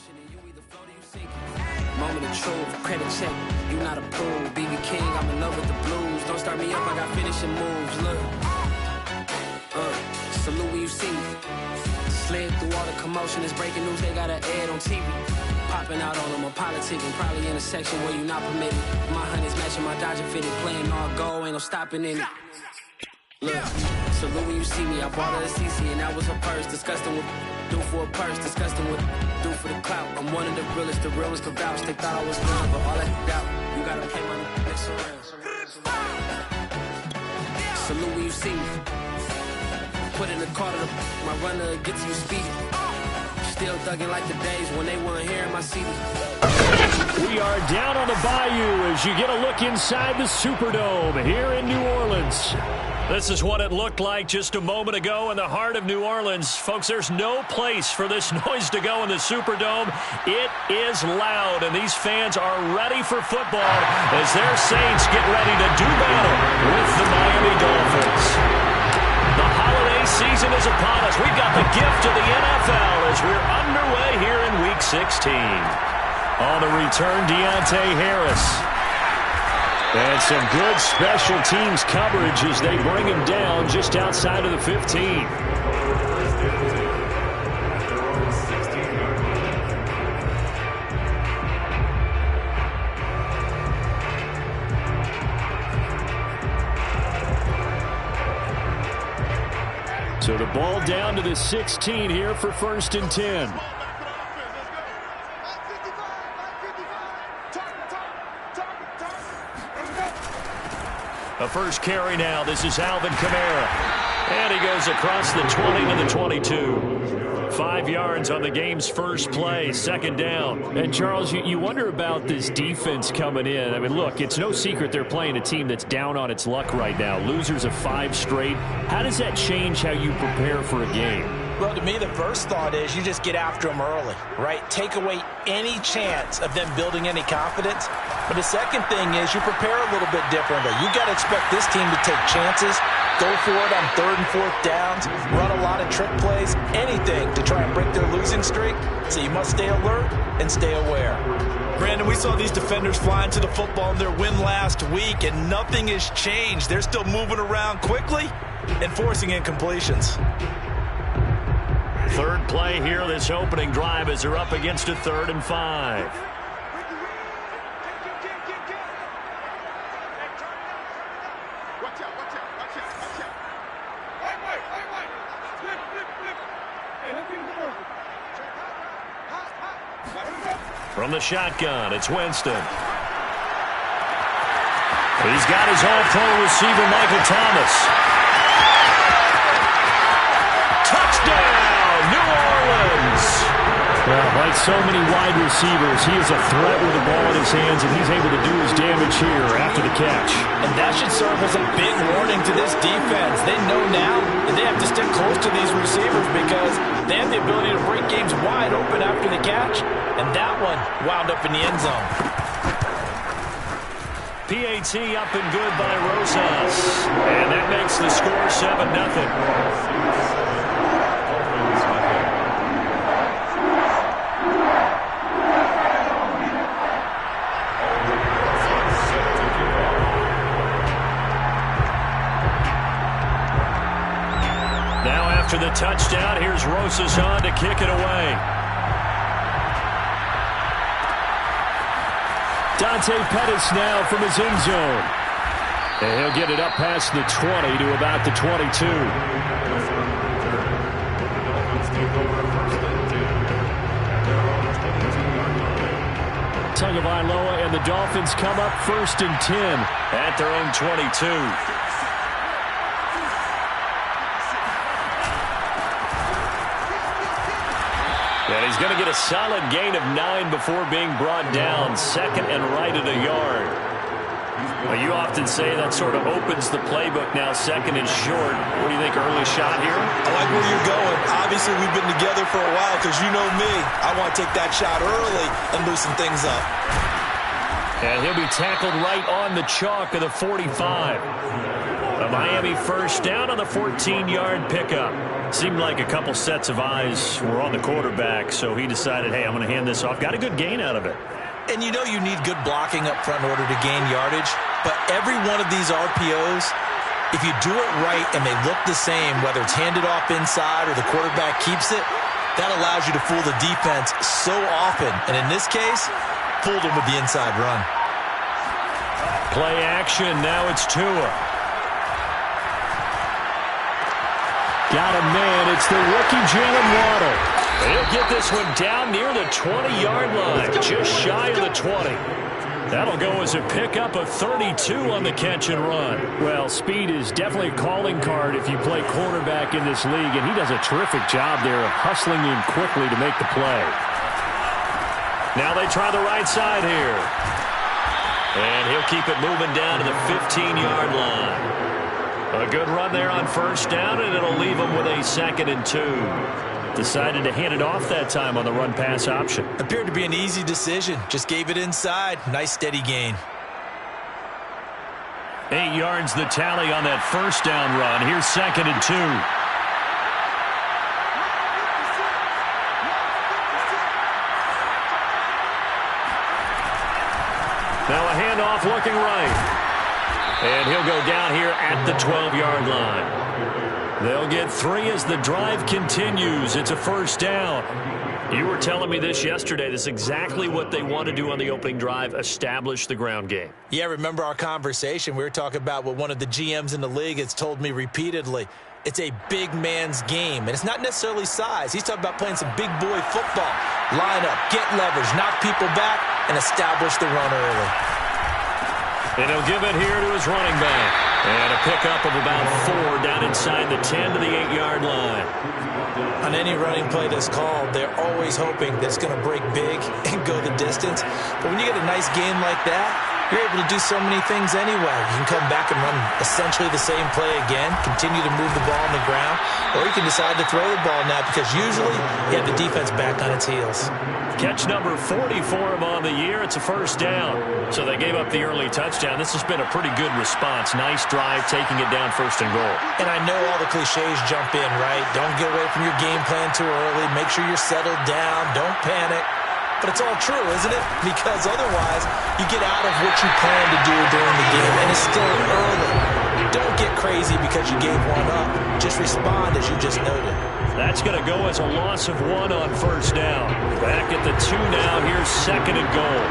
ocean and you either float or you sink. Moment of truth, credit check, you not a pool. BB King, I'm in love with the blues. Don't start me up, I got finishing moves. Look, salute when you see me. Slid through all the commotion, it's breaking news, they got an ad on TV. Popping out on them, I'm politicking, probably in a section where you not permitted. My honey's matching my Dodger fitted, playing all gold, ain't no stopping in it. Look, salute when you see me, I bought her a CC and that was her purse. Disgusting with do for a purse, disgusting with do for the clout. I'm one of the realest could vouch. They thought I was good, but all that doubt, you gotta pay my next around. Salute when you see me. Put in the car to my runner, get to you speed. Still thugging like the days when they weren't here in my CD. We are down on the bayou as you get a look inside the Superdome here in New Orleans. This is what it looked like just a moment ago in the heart of New Orleans. Folks, there's no place for this noise to go in the Superdome. It is loud, and these fans are ready for football as their Saints get ready to do battle with the Miami Dolphins. The holiday season is upon us. We've got the gift of the NFL as we're underway here in Week 16. On the return, Deontay Harris. And some good special teams coverage as they bring him down just outside of the 15. So the ball down to the 16 here for 1st and 10. A first carry now. This is Alvin Kamara. And he goes across the 20 to the 22. 5 yards on the game's first play, 2nd down. And, Charles, you wonder about this defense coming in. I mean, look, it's no secret they're playing a team that's down on its luck right now. Losers of 5 straight. How does that change how you prepare for a game? Well, to me, the first thought is you just get after them early, right? Take away any chance of them building any confidence. But the second thing is you prepare a little bit differently. You got to expect this team to take chances, go for it on 3rd and 4th downs, run a lot of trick plays, anything to try and break their losing streak. So you must stay alert and stay aware. Brandon, we saw these defenders flying to the football in their win last week, and nothing has changed. They're still moving around quickly and forcing incompletions. 3rd play here, this opening drive, as they're up against a 3rd and 5. From the shotgun, it's Winston. He's got his all-pro receiver, Michael Thomas. Touchdown, New Orleans! Well, like so many wide receivers, he is a threat with the ball in his hands, and he's able to do his damage here after the catch. And that should serve as a big warning to this defense. They know now that they have to stick close to these receivers because they have the ability to break games wide open after the catch, and that one wound up in the end zone. PAT up and good by Rosas, and that makes the score 7-0. After the touchdown, here's Rosas on to kick it away. Dante Pettis now from his end zone. And he'll get it up past the 20 to about the 22. Tagovailoa and the Dolphins come up 1st and 10 at their own 22. And he's going to get a solid gain of 9 before being brought down. 2nd and right at a yard. Well, you often say that sort of opens the playbook now, 2nd and short. What do you think, early shot here? I like where you're going. Obviously, we've been together for a while because you know me. I want to take that shot early and loosen things up. And he'll be tackled right on the chalk of the 45. A Miami first down on the 14-yard pickup. Seemed like a couple sets of eyes were on the quarterback, so he decided, hey, I'm going to hand this off. Got a good gain out of it. And you know you need good blocking up front in order to gain yardage, but every one of these RPOs, if you do it right and they look the same, whether it's handed off inside or the quarterback keeps it, that allows you to fool the defense so often. And in this case, fooled them with the inside run. Play action. Now it's Tua. Got a man. It's the rookie Jalen Waddle. He'll get this one down near the 20-yard line, just shy of the 20. That'll go as a pickup of 32 on the catch and run. Well, speed is definitely a calling card if you play quarterback in this league, and he does a terrific job there of hustling in quickly to make the play. Now they try the right side here. And he'll keep it moving down to the 15-yard line. A good run there on first down, and it'll leave him with a 2nd and 2. Decided to hand it off that time on the run-pass option. Appeared to be an easy decision. Just gave it inside. Nice steady gain. 8 yards the tally on that first down run. Here's 2nd and 2. Now a handoff looking right. And he'll go down here at the 12-yard line. They'll get 3 as the drive continues. It's a first down. You were telling me this yesterday. This is exactly what they want to do on the opening drive, establish the ground game. Yeah, remember our conversation. We were talking about what one of the GMs in the league has told me repeatedly. It's a big man's game, and it's not necessarily size. He's talking about playing some big boy football. Line up, get leverage, knock people back, and establish the run early. And he'll give it here to his running back. And a pickup of about 4 down inside the 10 to the 8-yard line. On any running play that's called, they're always hoping that it's going to break big and go the distance. But when you get a nice game like that, you're able to do so many things anyway. You can come back and run essentially the same play again, continue to move the ball on the ground, or you can decide to throw the ball now because usually you have the defense back on its heels. Catch number 40 for him on the year. It's a first down. So they gave up the early touchdown. This has been a pretty good response. Nice drive, taking it down 1st and goal. And I know all the cliches jump in, right? Don't get away from your game plan too early. Make sure you're settled down. Don't panic. But it's all true, isn't it? Because otherwise, you get out of what you plan to do during the game, and it's still early. Don't get crazy because you gave one up. Just respond as you just noted. That's going to go as a loss of 1 on first down. Back at the 2 now. Here's 2nd and goal.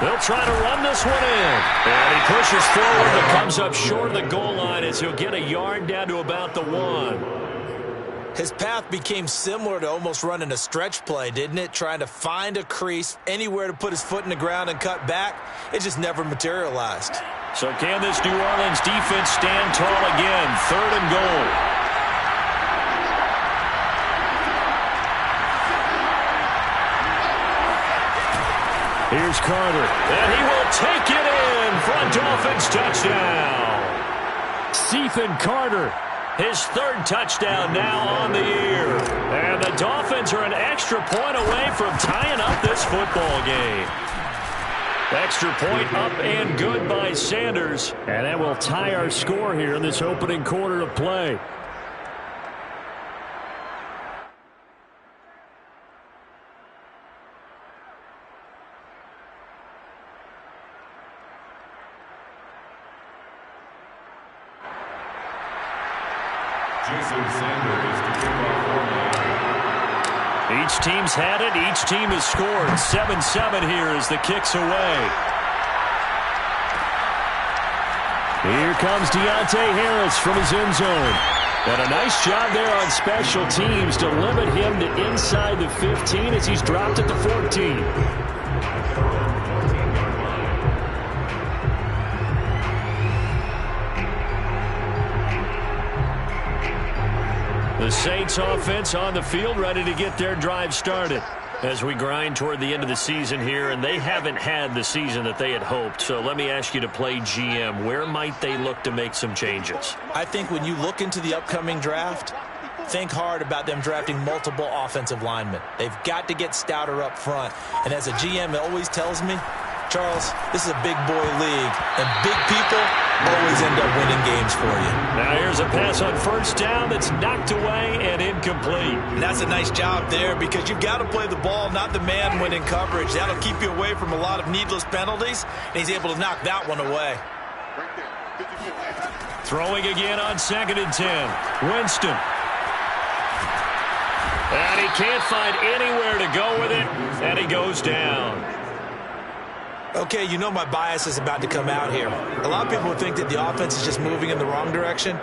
They'll try to run this one in. And he pushes forward but comes up short of the goal line as he'll get a yard down to about the 1. His path became similar to almost running a stretch play, didn't it? Trying to find a crease, anywhere to put his foot in the ground and cut back. It just never materialized. So can this New Orleans defense stand tall again? 3rd and goal. Here's Carter, and he will take it in for a Dolphins touchdown. Ethan Carter, his 3rd touchdown now on the year. And the Dolphins are an extra point away from tying up this football game. Extra point up and good by Sanders. And that will tie our score here in this opening quarter of play. Each team's had it. Each team has scored. 7-7 here as the kick's away. Here comes Deontay Harris from his end zone. And a nice job there on special teams to limit him to inside the 15 as he's dropped at the 14. The Saints offense on the field ready to get their drive started as we grind toward the end of the season here, and they haven't had the season that they had hoped. So let me ask you to play GM. Where might they look to make some changes? I think when you look into the upcoming draft, think hard about them drafting multiple offensive linemen. They've got to get stouter up front. And as a GM, it always tells me Charles, this is a big boy league, and big people always end up winning games for you. Now here's a pass on first down that's knocked away and incomplete. And that's a nice job there because you've got to play the ball, not the man when in coverage. That'll keep you away from a lot of needless penalties, and he's able to knock that one away. Throwing again on 2nd and 10. Winston. And he can't find anywhere to go with it, and he goes down. Okay, you know my bias is about to come out here. A lot of people would think that the offense is just moving in the wrong direction.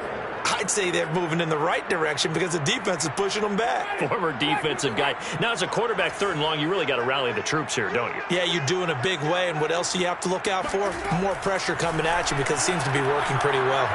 I'd say they're moving in the right direction because the defense is pushing them back. Former defensive guy. Now, as a quarterback 3rd and long, you really got to rally the troops here, don't you? Yeah, you do in a big way. And what else do you have to look out for? More pressure coming at you because it seems to be working pretty well.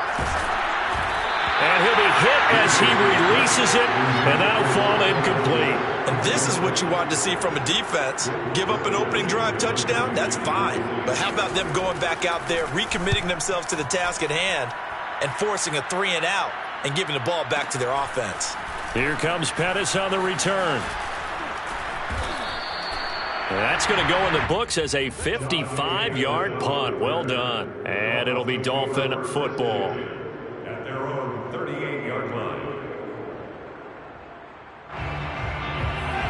And he'll be hit as he releases it, and that'll fall incomplete. And this is what you want to see from a defense. Give up an opening drive touchdown, that's fine. But how about them going back out there, recommitting themselves to the task at hand, and forcing a 3-and-out and giving the ball back to their offense. Here comes Pettis on the return. That's going to go in the books as a 55-yard punt. Well done. And it'll be Dolphin football. At their own 38-yard line.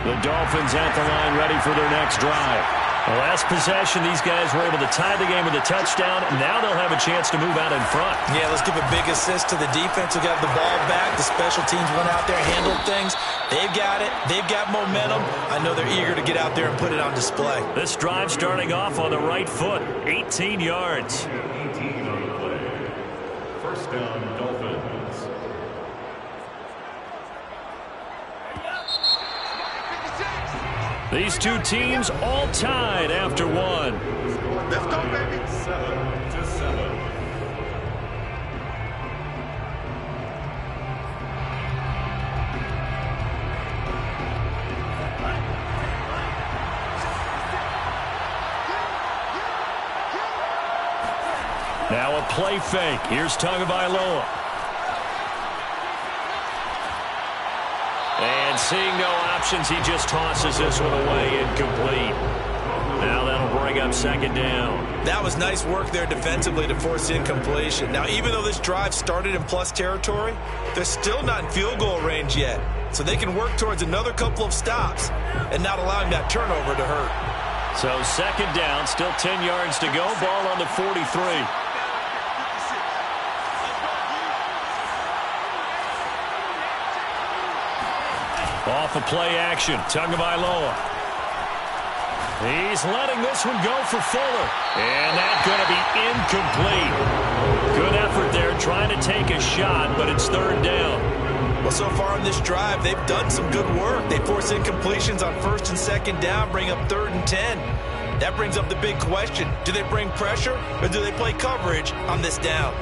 The Dolphins at the line ready for their next drive. The last possession, these guys were able to tie the game with a touchdown. Now they'll have a chance to move out in front. Yeah, let's give a big assist to the defense who got the ball back. The special teams went out there, handled things. They've got it. They've got momentum. I know they're eager to get out there and put it on display. This drive starting off on the right foot. 18 yards. 18 on the play. First down, Dolphins. These two teams all tied after one. Let's go, baby. 7-7. Now a play fake. Here's Tagovailoa. And seeing no options, he just tosses this one away, incomplete. Now that'll bring up 2nd down. That was nice work there defensively to force incompletion. Now, even though this drive started in plus territory, they're still not in field goal range yet. So they can work towards another couple of stops and not allowing that turnover to hurt. So 2nd down, still 10 yards to go. Ball on the 43. Off of play action, Tagovailoa. He's letting this one go for Fuller. And that's going to be incomplete. Good effort there trying to take a shot, but it's 3rd down. Well, so far in this drive, they've done some good work. They force incompletions on 1st and 2nd down, bring up 3rd and 10. That brings up the big question. Do they bring pressure or do they play coverage on this down?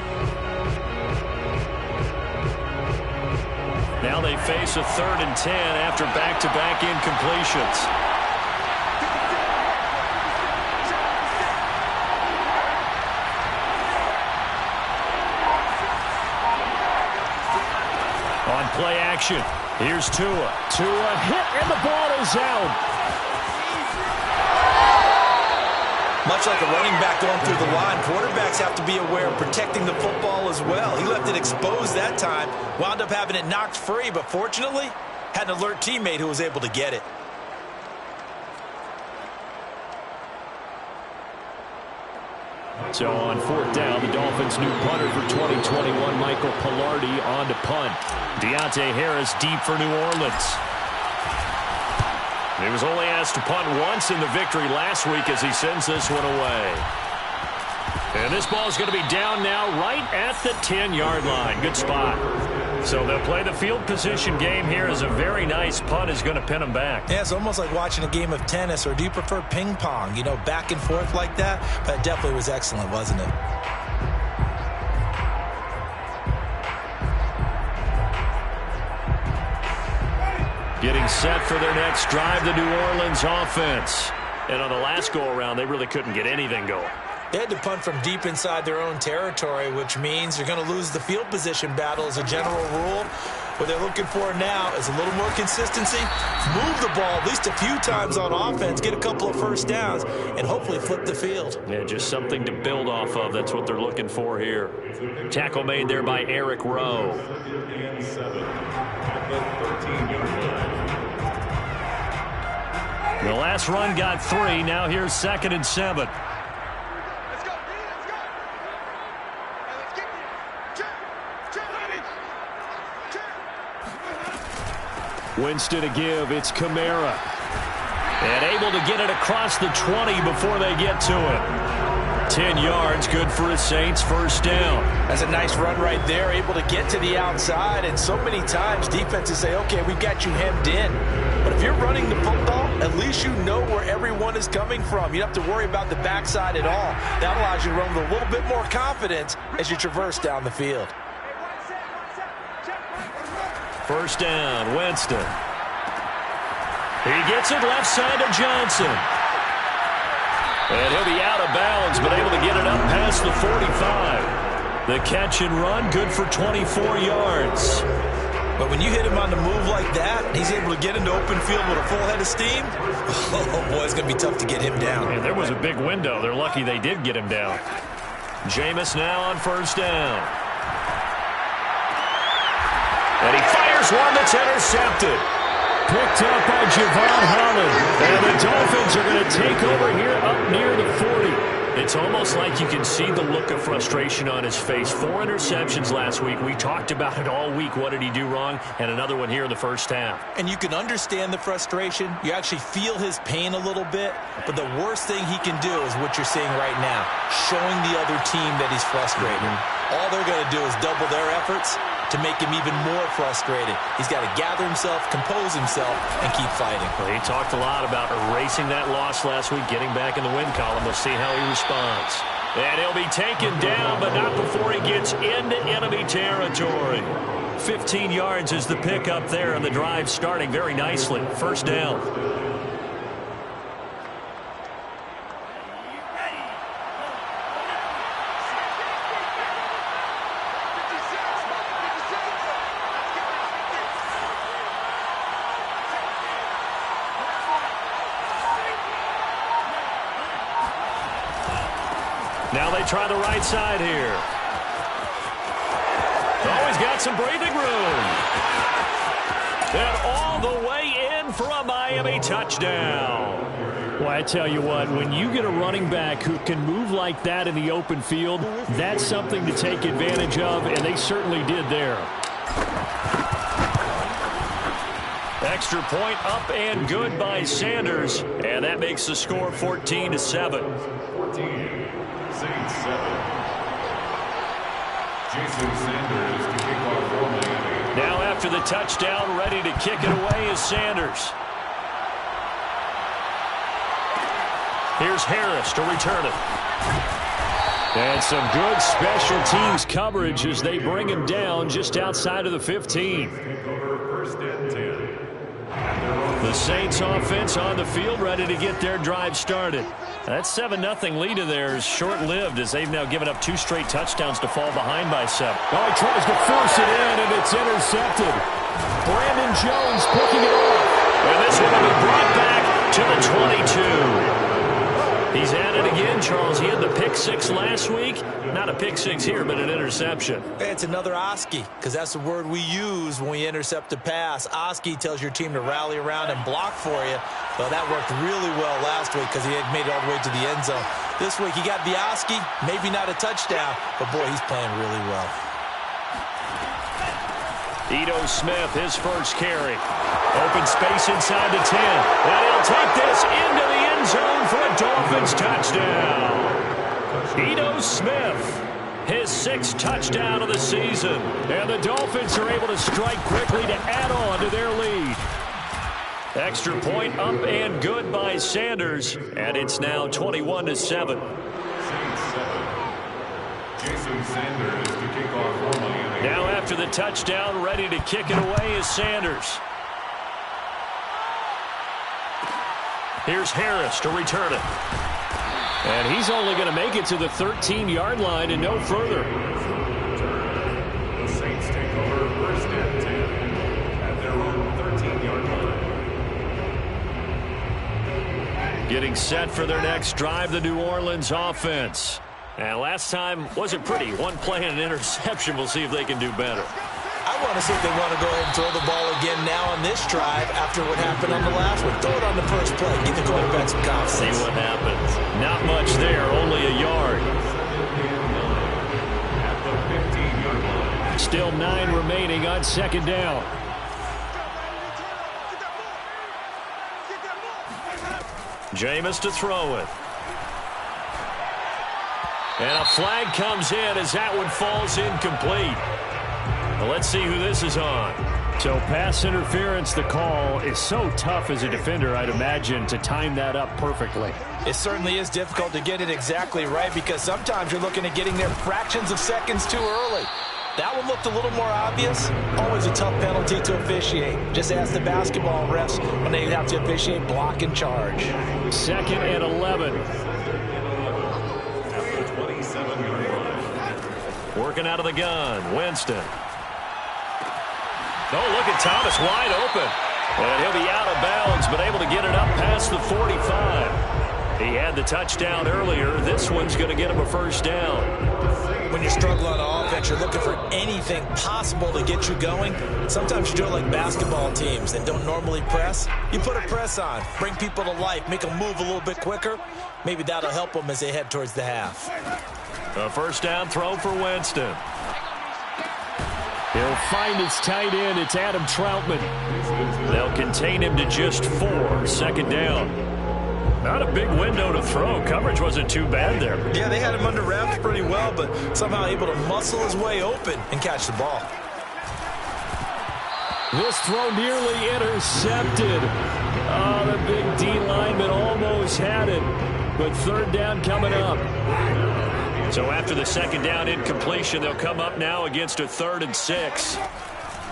Now they face a 3rd and 10 after back-to-back incompletions. On play action, here's Tua. Tua hit, and the ball is out. Much like a running back going through the line, quarterbacks have to be aware of protecting the football as well. He left it exposed that time, wound up having it knocked free, but fortunately, had an alert teammate who was able to get it. So on 4th down, the Dolphins' new punter for 2021, Michael Palardy, on to punt. Deontay Harris deep for New Orleans. He was only asked to punt once in the victory last week as he sends this one away. And this ball is going to be down now right at the 10-yard line. Good spot. So they'll play the field position game here as a very nice punt is going to pin them back. Yeah, it's almost like watching a game of tennis, or do you prefer ping pong? You know, back and forth like that? But it definitely was excellent, wasn't it? Getting set for their next drive, the New Orleans offense. And on the last go-around, they really couldn't get anything going. They had to punt from deep inside their own territory, which means you're going to lose the field position battle as a general rule. What they're looking for now is a little more consistency, move the ball at least a few times on offense, get a couple of first downs, and hopefully flip the field. Yeah, just something to build off of. That's what they're looking for here. Tackle made there by Eric Rowe. The last run got 3. Now here's 2nd and 7. Winston to give. It's Kamara. And able to get it across the 20 before they get to it. 10 yards, good for the Saints. First down. That's a nice run right there, able to get to the outside. And so many times defenses say, okay, we've got you hemmed in. But if you're running the football, at least you know where everyone is coming from. You don't have to worry about the backside at all. That allows you to run with a little bit more confidence as you traverse down the field. First down, Winston. He gets it left side to Johnson. And he'll be out of bounds, but able to get it up past the 45. The catch and run, good for 24 yards. But when you hit him on the move like that, he's able to get into open field with a full head of steam. Oh, boy, it's going to be tough to get him down. And there was a big window. They're lucky they did get him down. Jameis now on first down. And he fires one that's intercepted. Picked up by Javon Holland. And the Dolphins are going to take over here up near the 40. It's almost like you can see the look of frustration on his face. 4 interceptions last week. We talked about it all week. What did he do wrong? And another one here in the first half. And you can understand the frustration. You actually feel his pain a little bit. But the worst thing he can do is what you're seeing right now, showing the other team that he's frustrated. All they're going to do is double their efforts to make him even more frustrated. He's got to gather himself, compose himself, and keep fighting. Well, he talked a lot about erasing that loss last week, getting back in the win column. We'll see how he responds. And he'll be taken down, but not before he gets into enemy territory. 15 yards is the pickup there, and the drive starting very nicely. First down. Now they try the right side here. Oh, he's got some breathing room. And all the way in for a Miami touchdown. Well, I tell you what, when you get a running back who can move like that in the open field, that's something to take advantage of, and they certainly did there. Extra point up and good by Sanders, and that makes the score 14-7. 14. Saints 7. Jason Sanders to kick off for Miami. Now after the touchdown, ready to kick it away is Sanders. Here's Harris to return it. And some good special teams coverage as they bring him down just outside of the 15. First and 10. The Saints offense on the field ready to get their drive started. That 7-0 lead of theirs short-lived as they've now given up 2 straight touchdowns to fall behind by 7. Oh, he tries to force it in, and it's intercepted. Brandon Jones picking it off. And this one will be brought back to the 22. He's at it again, Charles. He had the pick 6 last week. Not a pick 6 here, but an interception. It's another Oski, because that's the word we use when we intercept a pass. Oski tells your team to rally around and block for you. Well, that worked really well last week because he had made it all the way to the end zone. This week he got the Oski, maybe not a touchdown, but boy, he's playing really well. Ito Smith, his first carry. Open space inside the 10. And he'll take this into the end zone for a Dolphins touchdown. Ito Smith, his 6th touchdown of the season. And the Dolphins are able to strike quickly to add on to their lead. Extra point up and good by Sanders. And it's now 21-7. Saints 7. Jason Sanders to kick off for Miami. Now after the touchdown, ready to kick it away is Sanders. Here's Harris to return it. And he's only going to make it to the 13-yard line and no further. The Saints take over first and 10 at their own 13-yard line. Getting set for their next drive, the New Orleans offense. And last time wasn't pretty. One play and an interception. We'll see if they can do better. I want to see if they want to go ahead and throw the ball again now on this drive after what happened on the last one. Throw it on the first play. Give the quarterback some confidence. See what happens. Not much there, only a yard. At the 15-yard line. Still 9 remaining on second down. Jameis to throw it. And a flag comes in as that one falls incomplete. Well, let's see who this is on. So pass interference, the call is so tough as a defender, I'd imagine, to time that up perfectly. It certainly is difficult to get it exactly right because sometimes you're looking at getting there fractions of seconds too early. That one looked a little more obvious. Always a tough penalty to officiate. Just ask the basketball refs when they have to officiate block and charge. 2nd and 11. At the 27-yard line. Working out of the gun, Winston. Oh, look at Thomas wide open. And he'll be out of bounds, but able to get it up past the 45. He had the touchdown earlier. This one's going to get him a first down. When you struggle on offense, you're looking for anything possible to get you going. Sometimes you do it like basketball teams that don't normally press. You put a press on, bring people to life, make them move a little bit quicker. Maybe that'll help them as they head towards the half. A first down throw for Winston. He'll find his tight end. It's Adam Troutman. They'll contain him to just 4. 2nd down. Not a big window to throw. Coverage wasn't too bad there. Yeah, they had him under wraps pretty well, but somehow able to muscle his way open and catch the ball. This throw nearly intercepted. Oh, the big D lineman almost had it. But 3rd down coming up. So after the 2nd down incompletion, they'll come up now against a 3rd and 6.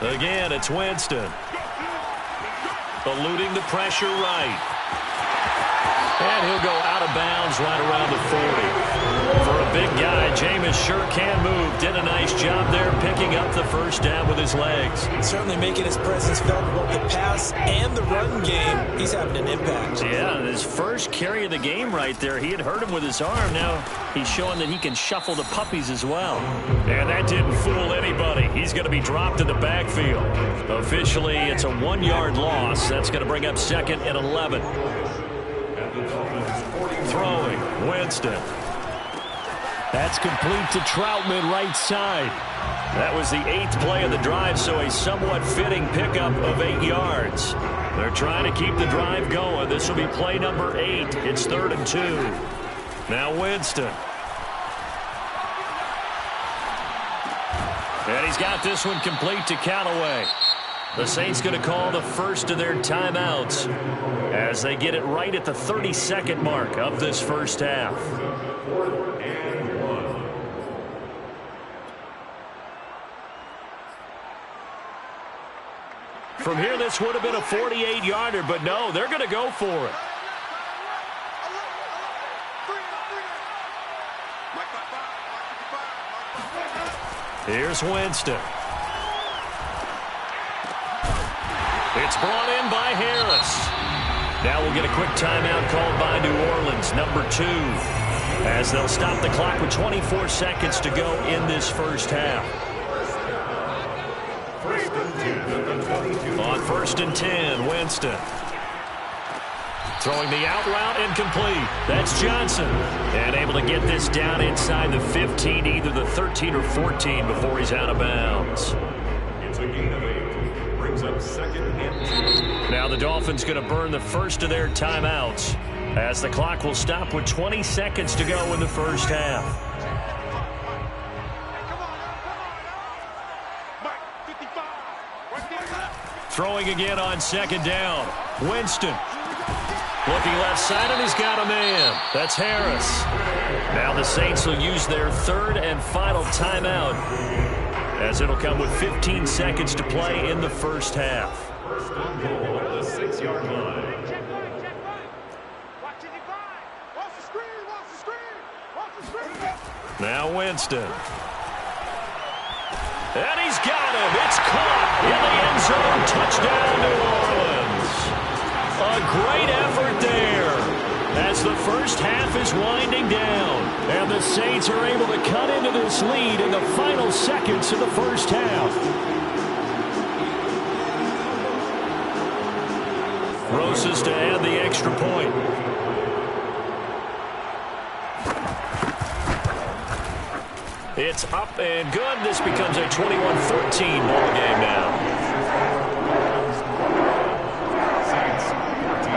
Again, it's Winston. Eluding the pressure right. And he'll go out of bounds right around the 40. For a big guy, Jameis sure can move. Did a nice job there picking up the first down with his legs. Certainly making his presence felt in both the pass and the run game. He's having an impact. Yeah, his first carry of the game right there. He had hurt him with his arm. Now he's showing that he can shuffle the puppies as well. And that didn't fool anybody. He's going to be dropped in the backfield. Officially, it's a 1-yard loss. That's going to bring up 2nd and 11. Throwing, Winston. That's complete to Troutman, right side. That was the 8th play of the drive, so a somewhat fitting pickup of 8 yards. They're trying to keep the drive going. This will be play number 8. It's 3rd and 2. Now Winston. And he's got this one complete to Callaway. The Saints going to call the first of their timeouts as they get it right at the 32nd mark of this first half. From here, this would have been a 48-yarder, but no, they're going to go for it. Here's Winston. It's brought in by Harris. Now we'll get a quick timeout called by New Orleans, number 2, as they'll stop the clock with 24 seconds to go in this first half. On 1st and 10, Winston. Throwing the out route incomplete. That's Johnson. And able to get this down inside the 15, either the 13 or 14 before he's out of bounds. It's a gain of 8. Brings up 2nd and 2. Now the Dolphins going to burn the first of their timeouts as the clock will stop with 20 seconds to go in the first half. Throwing again on 2nd down. Winston. Looking left side, and he's got a man. That's Harris. Now the Saints will use their 3rd and final timeout, as it'll come with 15 seconds to play in the first half. First and goal at the 6-yard line. Now Winston. And he's got him. It's caught in the end zone. Touchdown, New Orleans. A great effort there as the first half is winding down. And the Saints are able to cut into this lead in the final seconds of the first half. Roses to add the extra point. It's up and good. This becomes a 21-14 ball game now. Saints 14.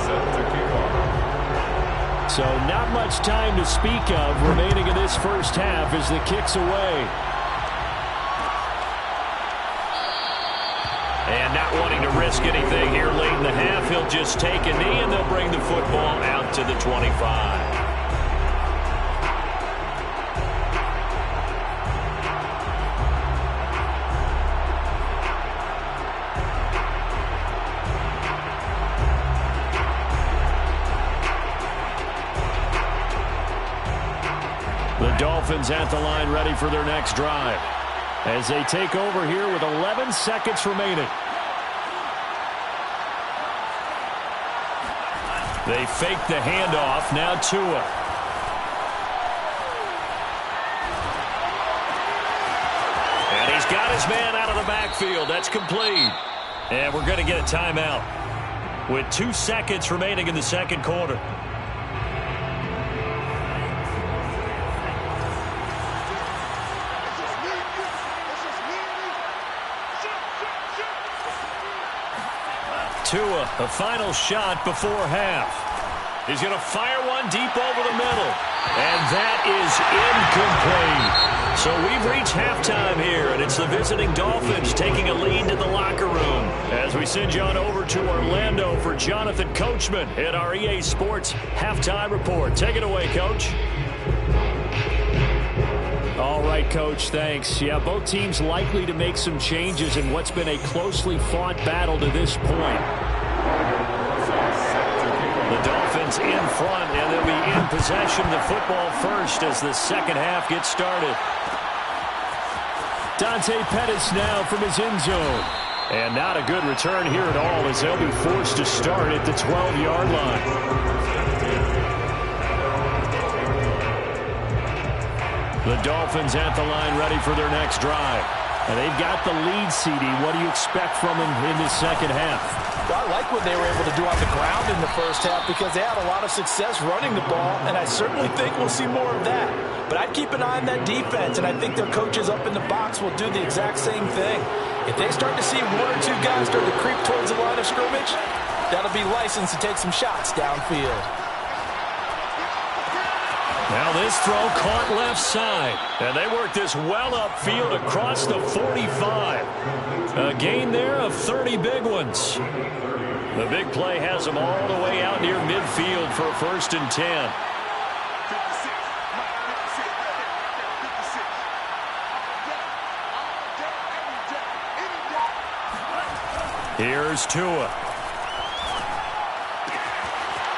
Set to kick off. So not much time to speak of remaining in this first half as the kick's away. And not wanting to risk anything here late in the half, he'll just take a knee and they'll bring the football out to the 25. The Dolphins at the line ready for their next drive as they take over here with 11 seconds remaining. They fake the handoff. Now Tua. And he's got his man out of the backfield. That's complete. And we're going to get a timeout with 2 seconds remaining in the second quarter. Tua, a final shot before half. He's going to fire one deep over the middle. And that is incomplete. So we've reached halftime here, and it's the visiting Dolphins taking a lead to the locker room. As we send you on over to Orlando for Jonathan Coachman at our EA Sports Halftime Report. Take it away, Coach. All right, Coach, thanks. Yeah, both teams likely to make some changes in what's been a closely fought battle to this point. The Dolphins in front, and they'll be in possession of the football first as the second half gets started. Dante Pettis now from his end zone. And not a good return here at all as they'll be forced to start at the 12-yard line. The Dolphins at the line ready for their next drive. And they've got the lead, CD. What do you expect from them in this second half? Well, I like what they were able to do on the ground in the first half because they had a lot of success running the ball, and I certainly think we'll see more of that. But I'd keep an eye on that defense, and I think their coaches up in the box will do the exact same thing. If they start to see 1 or 2 guys start to creep towards the line of scrimmage, that'll be licensed to take some shots downfield. Now this throw caught left side. And they work this well upfield across the 45. A gain there of 30 big ones. The big play has them all the way out near midfield for a 1st and 10. Here's Tua.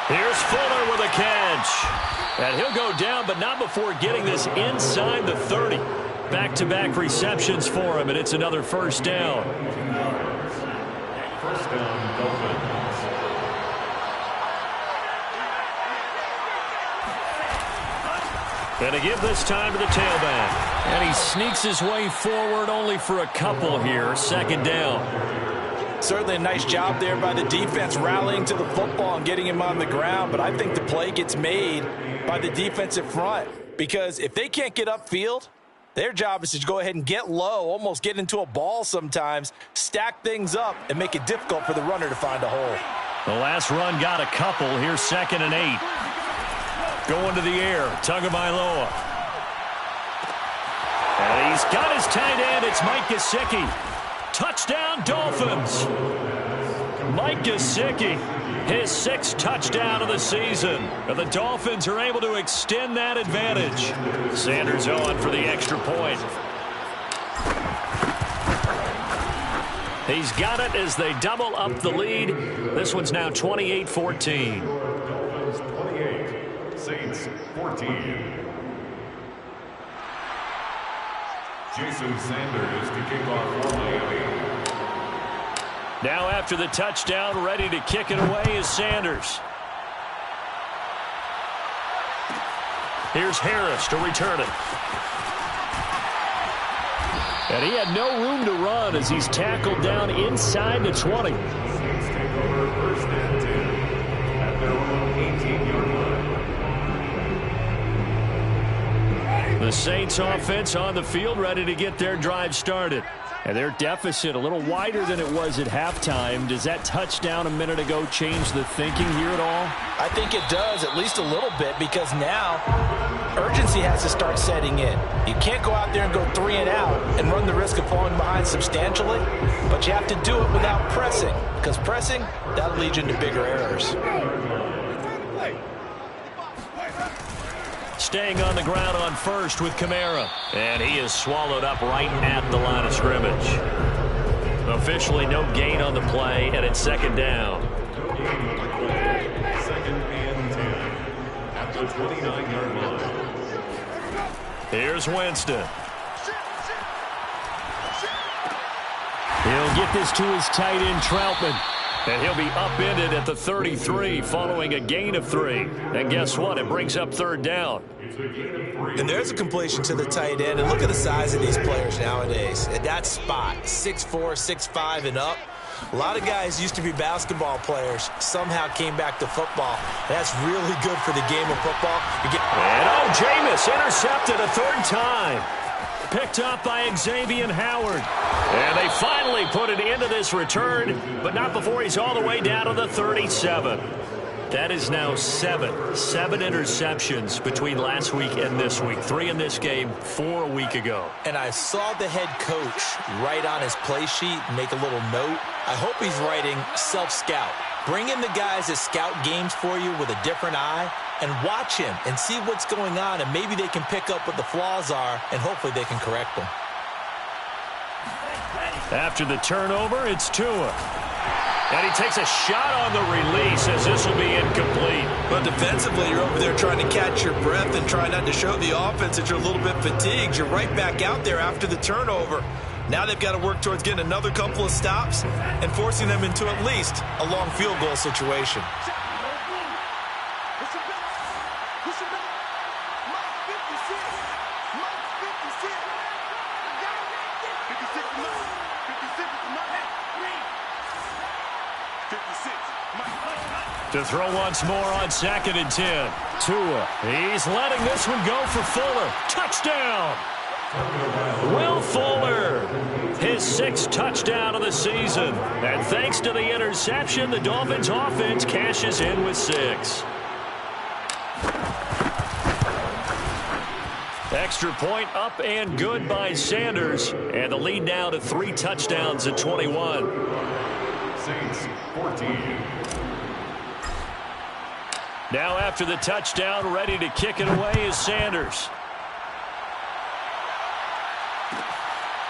Here's Fuller with a catch. And he'll go down, but not before getting this inside the 30. Back-to-back receptions for him, and it's another 1st down. First down, Dolphins. And to give this time to the tailback. And he sneaks his way forward only for a couple here. 2nd down. Certainly a nice job there by the defense rallying to the football and getting him on the ground, but I think the play gets made by the defensive front because if they can't get upfield, their job is to go ahead and get low, almost get into a ball sometimes, stack things up, and make it difficult for the runner to find a hole. The last run got a couple. Here's 2nd and 8. Going to the air, Tagovailoa. And he's got his tight end. It's Mike Gesicki. Touchdown, Dolphins. Mike Gesicki, his 6th touchdown of the season. And the Dolphins are able to extend that advantage. Sanders on for the extra point. He's got it as they double up the lead. This one's now 28-14. Dolphins 28, Saints 14. Jason Sanders to kick off for Miami. Now after the touchdown, ready to kick it away is Sanders. Here's Harris to return it. And he had no room to run as he's tackled down inside the 20. Saints take over first and 10 at their own 18-yard line. The Saints offense on the field ready to get their drive started. And their deficit a little wider than it was at halftime. Does that touchdown a minute ago change the thinking here at all? I think it does, at least a little bit, because now urgency has to start setting in. You can't go out there and go 3 and out and run the risk of falling behind substantially, but you have to do it without pressing, because pressing, that'll lead you into bigger errors. Staying on the ground on first with Kamara. And he is swallowed up right at the line of scrimmage. Officially no gain on the play, and it's second down. Second and 10 at the 29-yard line. Here's Winston. He'll get this to his tight end, Troutman. And he'll be upended at the 33 following a gain of 3. And guess what? It brings up third down. And there's a completion to the tight end. And look at the size of these players nowadays. At that spot, 6'4", 6'5", and up. A lot of guys used to be basketball players. Somehow came back to football. That's really good for the game of football. And Jameis intercepted a third time. Picked up by Xavier Howard. And they finally put it into this return, but not before he's all the way down to the 37. That is now 7 interceptions between last week and this week. 3 in this game, 4 a week ago. And I saw the head coach write on his play sheet, make a little note. I hope he's writing self-scout. Bring in the guys that scout games for you with a different eye and watch him and see what's going on, and maybe they can pick up what the flaws are, and hopefully they can correct them. After the turnover, it's Tua. And he takes a shot on the release as this will be incomplete. But defensively, you're over there trying to catch your breath and try not to show the offense that you're a little bit fatigued. You're right back out there after the turnover. Now they've got to work towards getting another couple of stops and forcing them into at least a long field goal situation. To throw once more on 2nd and 10. Tua, he's letting this one go for Fuller. Touchdown! Will Fuller, his 6th touchdown of the season. And thanks to the interception, the Dolphins offense cashes in with 6. Extra point up and good by Sanders. And the lead now to 3 touchdowns at 21. Saints 14. Now after the touchdown, ready to kick it away is Sanders.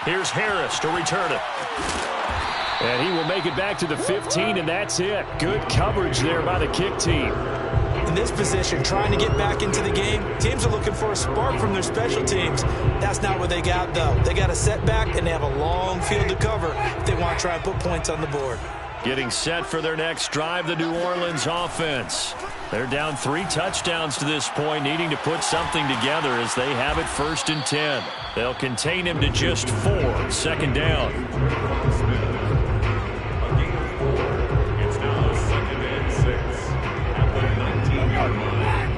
Here's Harris to return it. And he will make it back to the 15, and that's it. Good coverage there by the kick team. In this position, trying to get back into the game, teams are looking for a spark from their special teams. That's not what they got, though. They got a setback, and they have a long field to cover if they want to try and put points on the board. Getting set for their next drive, the New Orleans offense. They're down 3 touchdowns to this point, needing to put something together as they have it 1st and 10. They'll contain him to just 4, 2nd down. A gain of 4. It's now 2nd and 6 at the 19-yard line.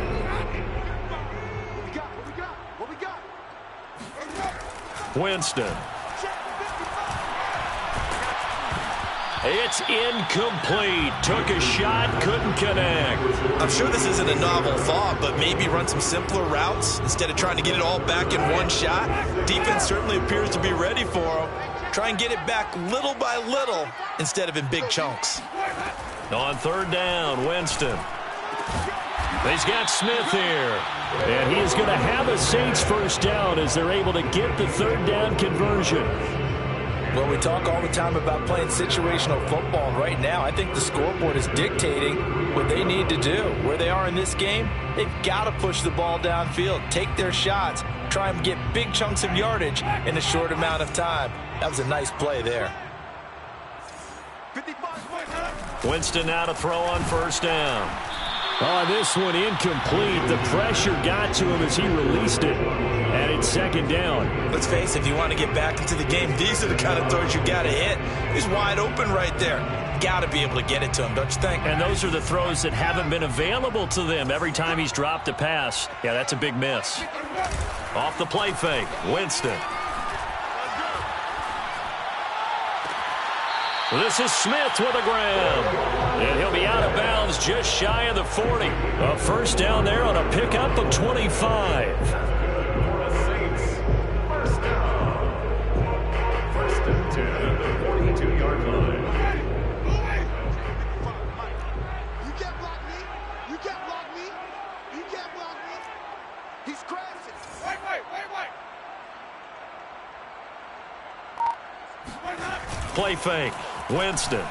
Winston. It's incomplete. Took a shot, couldn't connect. I'm sure this isn't a novel thought, but maybe run some simpler routes instead of trying to get it all back in one shot. Defense certainly appears to be ready for him. Try and get it back little by little instead of in big chunks. On 3rd down, Winston. He's got Smith here. And he is going to have a Saints 1st down as they're able to get the 3rd down conversion. Well, we talk all the time about playing situational football, and right now I think the scoreboard is dictating what they need to do. Where they are in this game, they've got to push the ball downfield, take their shots, try and get big chunks of yardage in a short amount of time. That was a nice play there. Winston now to throw on first down. Oh, this one incomplete. The pressure got to him as he released it. And it's second down. Let's face it, if you want to get back into the game, these are the kind of throws you got to hit. He's wide open right there. Got to be able to get it to him, don't you think? And those are the throws that haven't been available to them every time he's dropped a pass. Yeah, that's a big miss. Off the play fake, Winston. This is Smith with a grab. And he'll be out of bounds just shy of the 40. A first down there on a pickup of 25. For the Saints, first down. First and 10 at the 42-yard line. You can't block me. You can't block me. You can't block me. He's crashing. Wait. Play fake. Winston.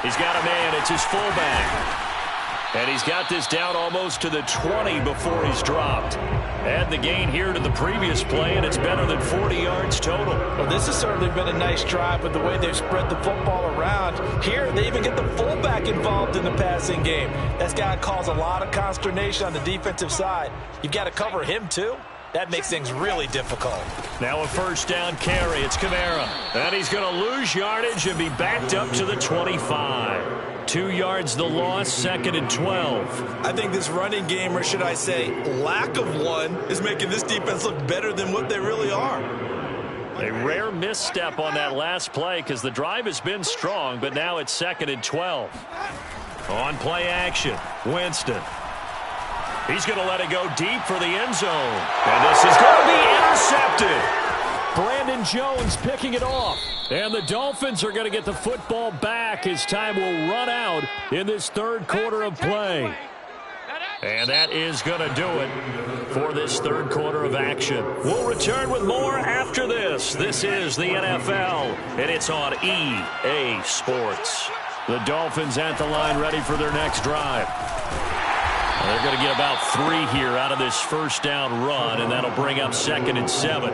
He's got a man. It's his fullback. And he's got this down almost to the 20 before he's dropped. Add the gain here to the previous play, and it's better than 40 yards total. Well, this has certainly been a nice drive with the way they've spread the football around. Here, they even get the fullback involved in the passing game. That's got to cause a lot of consternation on the defensive side. You've got to cover him, too. That makes things really difficult. Now a first down carry. It's Kamara. And he's going to lose yardage and be backed up to the 25. 2 yards the loss, second and 12. I think this running game, or should I say lack of one, is making this defense look better than what they really are. A rare misstep on that last play because the drive has been strong, but now it's second and 12. On play action, Winston. He's going to let it go deep for the end zone. And this is going to be intercepted. Brandon Jones picking it off. And the Dolphins are going to get the football back as time will run out in this third quarter of play. And that is going to do it for this third quarter of action. We'll return with more after this. This is the NFL, and it's on EA Sports. The Dolphins at the line ready for their next drive. They're going to get about 3 here out of this first down run, and that'll bring up second and 7.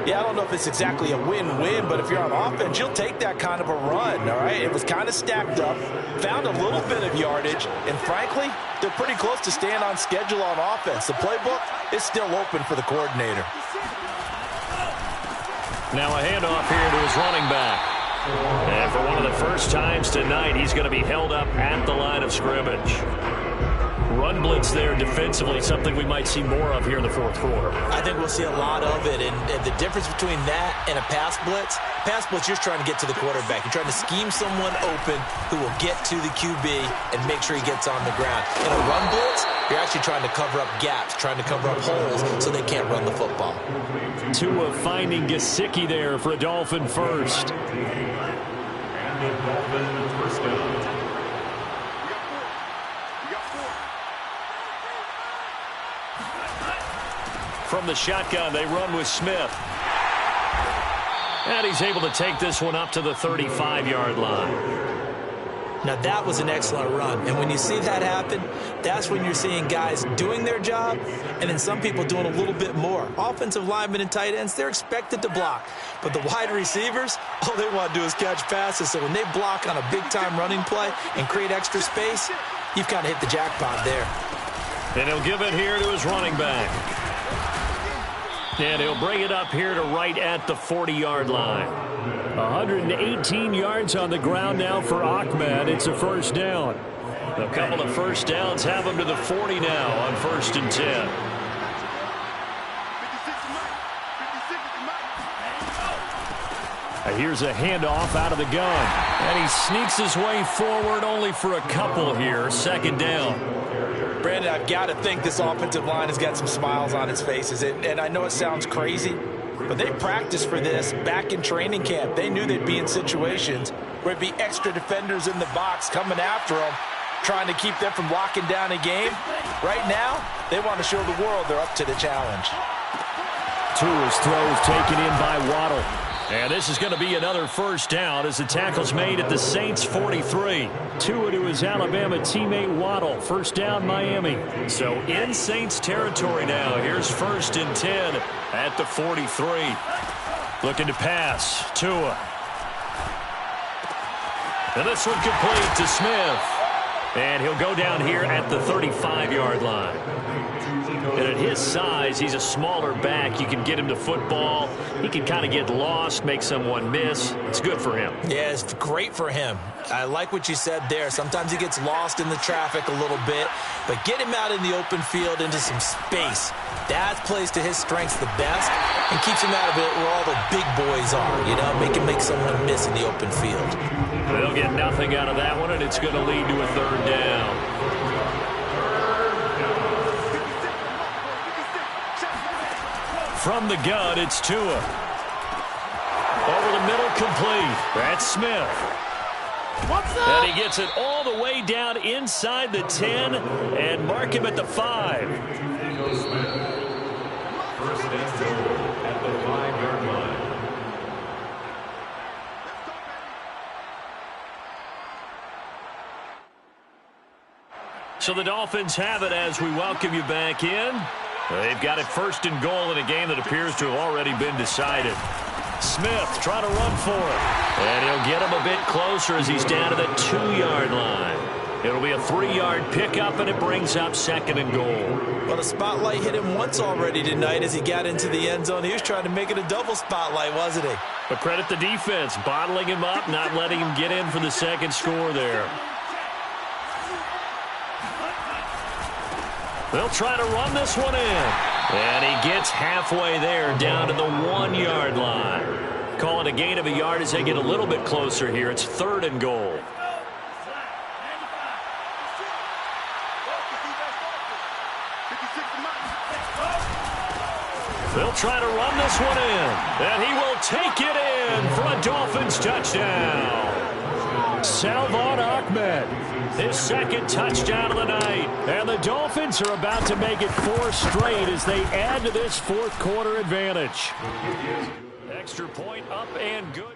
Yeah, I don't know if it's exactly a win-win, but if you're on offense, you'll take that kind of a run, all right? It was kind of stacked up, found a little bit of yardage, and frankly, they're pretty close to staying on schedule on offense. The playbook is still open for the coordinator. Now a handoff here to his running back. And for one of the first times tonight, he's going to be held up at the line of scrimmage. Run blitz there defensively, something we might see more of here in the fourth quarter. I think we'll see a lot of it, and the difference between that and a pass blitz, you're trying to get to the quarterback. You're trying to scheme someone open who will get to the QB and make sure he gets on the ground. In a run blitz, you're actually trying to cover up gaps, trying to cover up holes so they can't run the football. Tua finding Gesicki there for a Dolphin first. And the Dolphins first down. From the shotgun, they run with Smith. And he's able to take this one up to the 35-yard line. Now, that was an excellent run. And when you see that happen, that's when you're seeing guys doing their job and then some people doing a little bit more. Offensive linemen and tight ends, they're expected to block. But the wide receivers, all they want to do is catch passes. So when they block on a big-time running play and create extra space, you've kind of hit the jackpot there. And he'll give it here to his running back. And he'll bring it up here to right at the 40-yard line. 118 yards on the ground now for Ahmed. It's a first down. A couple of first downs have him to the 40 now on first and 10. Here's a handoff out of the gun. And he sneaks his way forward only for a couple here. Second down. Brandon, I've got to think this offensive line has got some smiles on its faces. And I know it sounds crazy, but they practiced for this back in training camp. They knew they'd be in situations where it'd be extra defenders in the box coming after them, trying to keep them from locking down a game. Right now, they want to show the world they're up to the challenge. Tua's throws taken in by Waddle. And this is going to be another first down as the tackle's made at the Saints 43. Tua to his Alabama teammate Waddle. First down, Miami. So in Saints territory now. Here's 1st and 10 at the 43. Looking to pass. Tua. And this one complete to Smith. And he'll go down here at the 35-yard line. And at his size, he's a smaller back. You can get him to football. He can kind of get lost, make someone miss. It's good for him. Yeah, it's great for him. I like what you said there. Sometimes he gets lost in the traffic a little bit, but get him out in the open field into some space. That plays to his strengths the best and keeps him out of it where all the big boys are, you know, make someone miss in the open field. They'll get nothing out of that one, and it's going to lead to a 3rd down. From the gun, it's Tua. Over the middle, complete. That's Smith. What's up? And he gets it all the way down inside the 10 and mark him at the 5. First and 10 at the 5-yard line. So the Dolphins have it as we welcome you back in. They've got it 1st and goal in a game that appears to have already been decided. Smith trying to run for it. And he'll get him a bit closer as he's down to the 2-yard line. It'll be a 3-yard pickup, and it brings up 2nd and goal. Well, the spotlight hit him once already tonight as he got into the end zone. He was trying to make it a double spotlight, wasn't he? But credit the defense, bottling him up, not letting him get in for the 2nd score there. They'll try to run this one in. And he gets halfway there down to the 1-yard line. Calling a gain of a yard as they get a little bit closer here. It's 3rd and goal. They'll try to run this one in. And he will take it in for a Dolphins touchdown. Salvon Ahmed, his 2nd touchdown of the night. And the Dolphins are about to make it 4 straight as they add to this 4th quarter advantage. Extra point up and good.